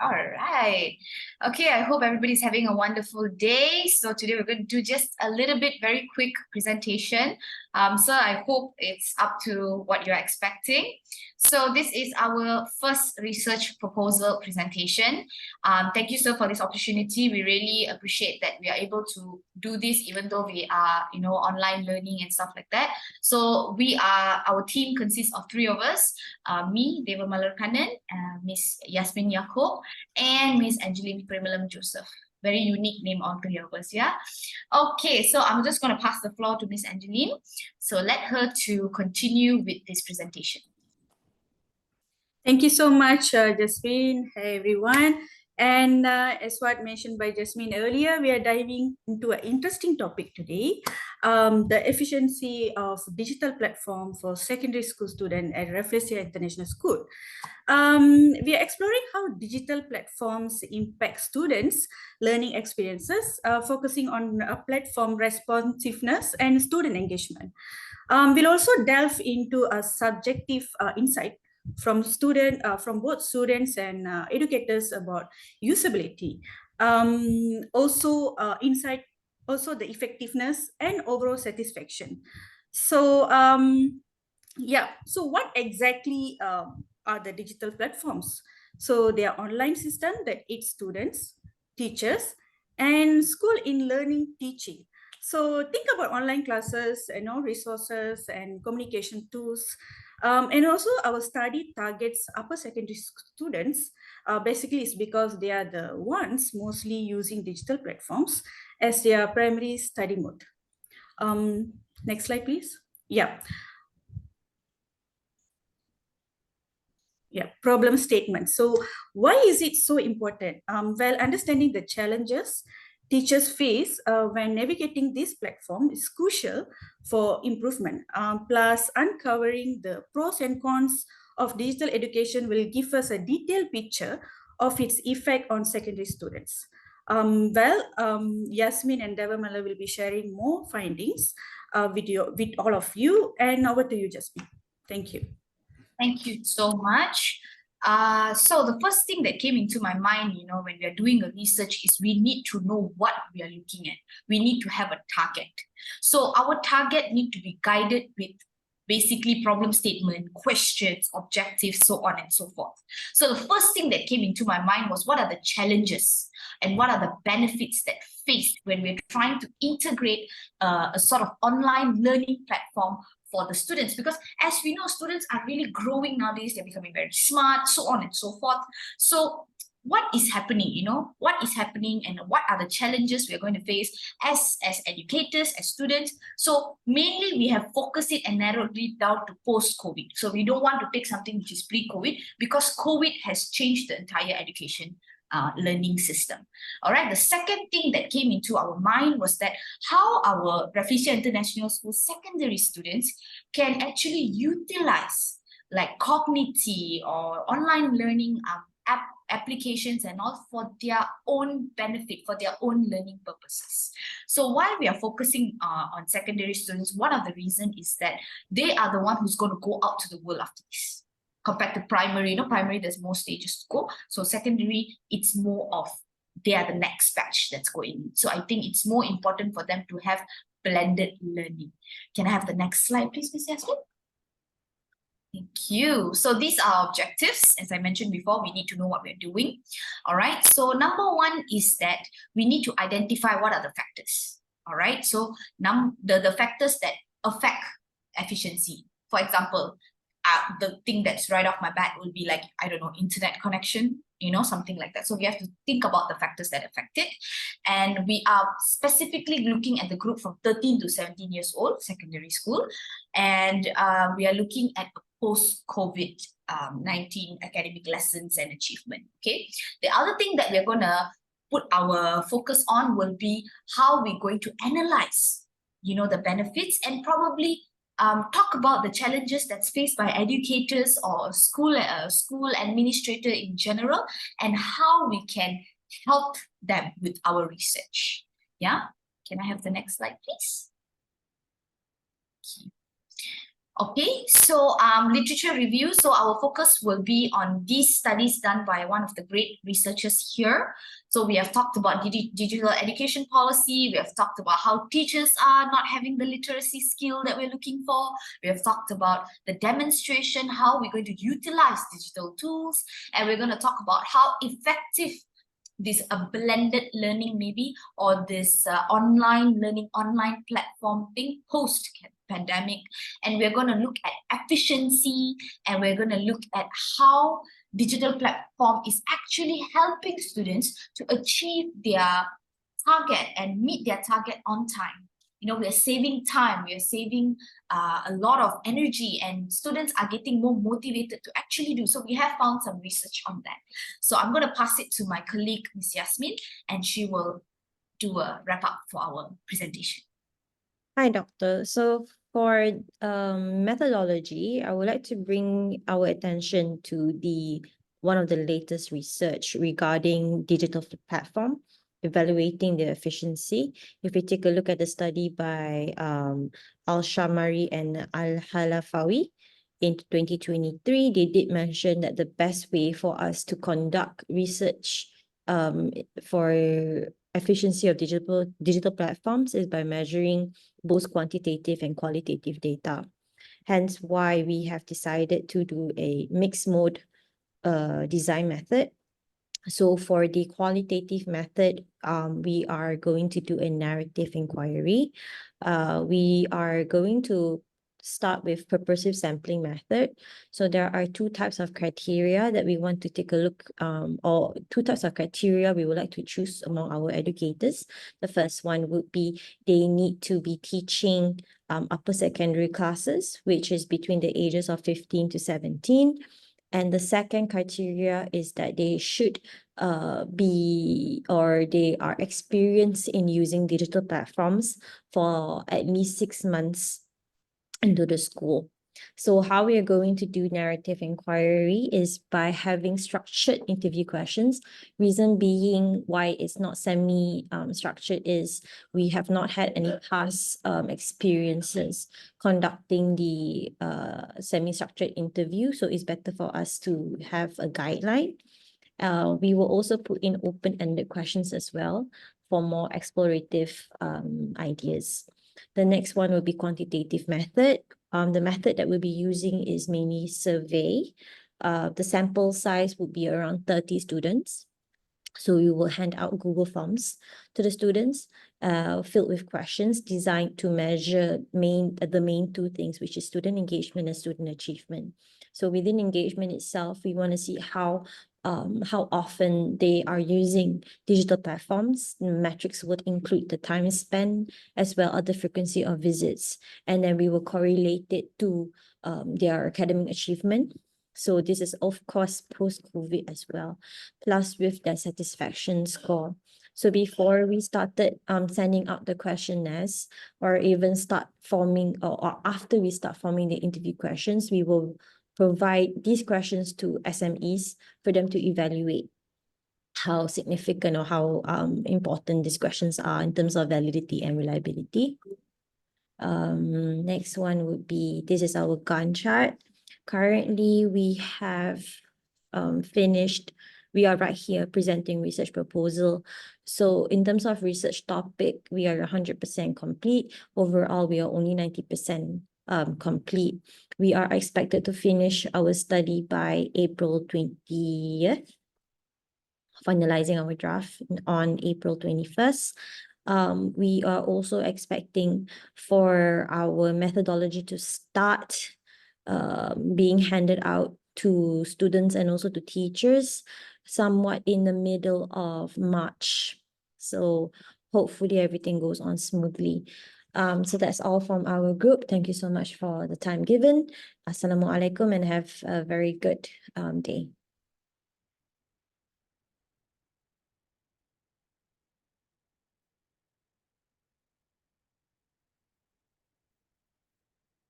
All right. Okay, I hope everybody's having a wonderful day. So today we're going to do just a little bit, very quick presentation. So I hope it's up to what you're expecting. So this is our first research proposal presentation. Thank you, sir, for this opportunity. We really appreciate that we are able to do this, even though we are, online learning and stuff like that. So our team consists of three of us, me, Deva Malarkanan, Miss Yasmin Yaakob, and Miss Angeline Premalam Joseph. Very unique name, all three of us, yeah? Okay, so I'm just going to pass the floor to Miss Angeline. So let her to continue with this presentation. Thank you so much, Jasmine. Hey, everyone. And as what mentioned by Jasmine earlier, we are diving into an interesting topic today, the efficiency of digital platform for secondary school students at Rafflesia International School. We are exploring how digital platforms impact students' learning experiences, focusing on platform responsiveness and student engagement. We'll also delve into a subjective insight from both students and educators about usability. Insight, also the effectiveness and overall satisfaction. So so what exactly are the digital platforms? So they are online systems that aid students, teachers, and school in learning teaching. So think about online classes, resources and communication tools. And also our study targets upper secondary students. Basically, it's because they are the ones mostly using digital platforms as their primary study mode. Next slide, please. Yeah. Problem statement. So why is it so important? Well, understanding the challenges teachers face when navigating this platform is crucial for improvement. Plus, uncovering the pros and cons of digital education will give us a detailed picture of its effect on secondary students. Yasmin and Devamala will be sharing more findings with all of you. And over to you, Jasmine. Thank you. Thank you so much. So the first thing that came into my mind, when we are doing a research is we need to know what we are looking at. We need to have a target. So our target need to be guided with basically problem statement, questions, objectives, so on and so forth. So the first thing that came into my mind was what are the challenges and what are the benefits that faced when we're trying to integrate a sort of online learning platform for the students, because as we know, students are really growing nowadays. They're becoming very smart, so on and so forth. So what is happening, what is happening and what are the challenges we're going to face as educators, as students? So mainly we have focused it and narrowed it down to post-COVID. So we don't want to take something which is pre-COVID, because COVID has changed the entire education learning system. All right. The second thing that came into our mind was that how our Rafflesia International School secondary students can actually utilize like Cognity or online learning applications and all for their own benefit, for their own learning purposes. So while we are focusing on secondary students, one of the reasons is that they are the one who's going to go out to the world after this. Compared to primary, primary there's more stages to go. So secondary, it's more of they are the next batch that's going in. So I think it's more important for them to have blended learning. Can I have the next slide, please, Ms. Yasmin? Thank you. So these are objectives. As I mentioned before, we need to know what we're doing. All right. So number one is that we need to identify what are the factors. All right. So the factors that affect efficiency. For example, the thing that's right off my bat will be like, I don't know, internet connection, something like that. So we have to think about the factors that affect it. And we are specifically looking at the group from 13 to 17 years old, secondary school. And we are looking at post-COVID-19 academic lessons and achievement, okay? The other thing that we're going to put our focus on will be how we're going to analyze, the benefits and probably talk about the challenges that's faced by educators or school administrator in general, and how we can help them with our research. Yeah, can I have the next slide, please? Okay, so literature review. So our focus will be on these studies done by one of the great researchers here. So we have talked about digital education policy. We have talked about how teachers are not having the literacy skill that we're looking for. We have talked about the demonstration, how we're going to utilize digital tools. And we're going to talk about how effective this blended learning maybe, or this online learning, online platform thing post pandemic. And we're going to look at efficiency, and we're going to look at how digital platform is actually helping students to achieve their target and meet their target on time. You know, we're saving time, we're saving a lot of energy, and students are getting more motivated to actually do. So we have found some research on that. So I'm going to pass it to my colleague, Ms. Yasmin, and she will do a wrap up for our presentation. Hi, Doctor. So for methodology, I would like to bring our attention to one of the latest research regarding digital platform, evaluating their efficiency. If we take a look at the study by Al-Shamari and Al-Halafawi in 2023, they did mention that the best way for us to conduct research for efficiency of digital platforms is by measuring both quantitative and qualitative data. Hence why we have decided to do a mixed mode design method. So for the qualitative method, we are going to do a narrative inquiry. We are going to start with purposive sampling method. So there are two types of criteria that we want to take a look, or two types of criteria we would like to choose among our educators. The first one would be they need to be teaching upper secondary classes, which is between the ages of 15 to 17. And the second criteria is that they should be, or they are experienced in using digital platforms for at least 6 months into the school. So how we are going to do narrative inquiry is by having structured interview questions. Reason being why it's not semi-structured is we have not had any past experiences conducting the semi-structured interview. So it's better for us to have a guideline. We will also put in open-ended questions as well for more explorative ideas. The next one will be quantitative method. The method that we'll be using is mainly survey. The sample size will be around 30 students. So we will hand out Google Forms to the students, filled with questions designed to measure the main two things, which is student engagement and student achievement. So within engagement itself, we want to see how often they are using digital platforms. Metrics would include the time spent as well as the frequency of visits. And then we will correlate it to their academic achievement. So this is of course post-COVID as well, plus with their satisfaction score. So before we started sending out the questionnaires, or even start forming, or after we start forming the interview questions, we will provide these questions to SMEs for them to evaluate how significant or how important these questions are in terms of validity and reliability. Next one would be, this is our Gantt chart. Currently, we have finished, we are right here presenting research proposal. So in terms of research topic, we are 100% complete. Overall, we are only 90% complete. We are expected to finish our study by April 20th, finalizing our draft on April 21st. We are also expecting for our methodology to start being handed out to students and also to teachers somewhat in the middle of March. So hopefully everything goes on smoothly. So that's all from our group. Thank you so much for the time given. Assalamualaikum, and have a very good day.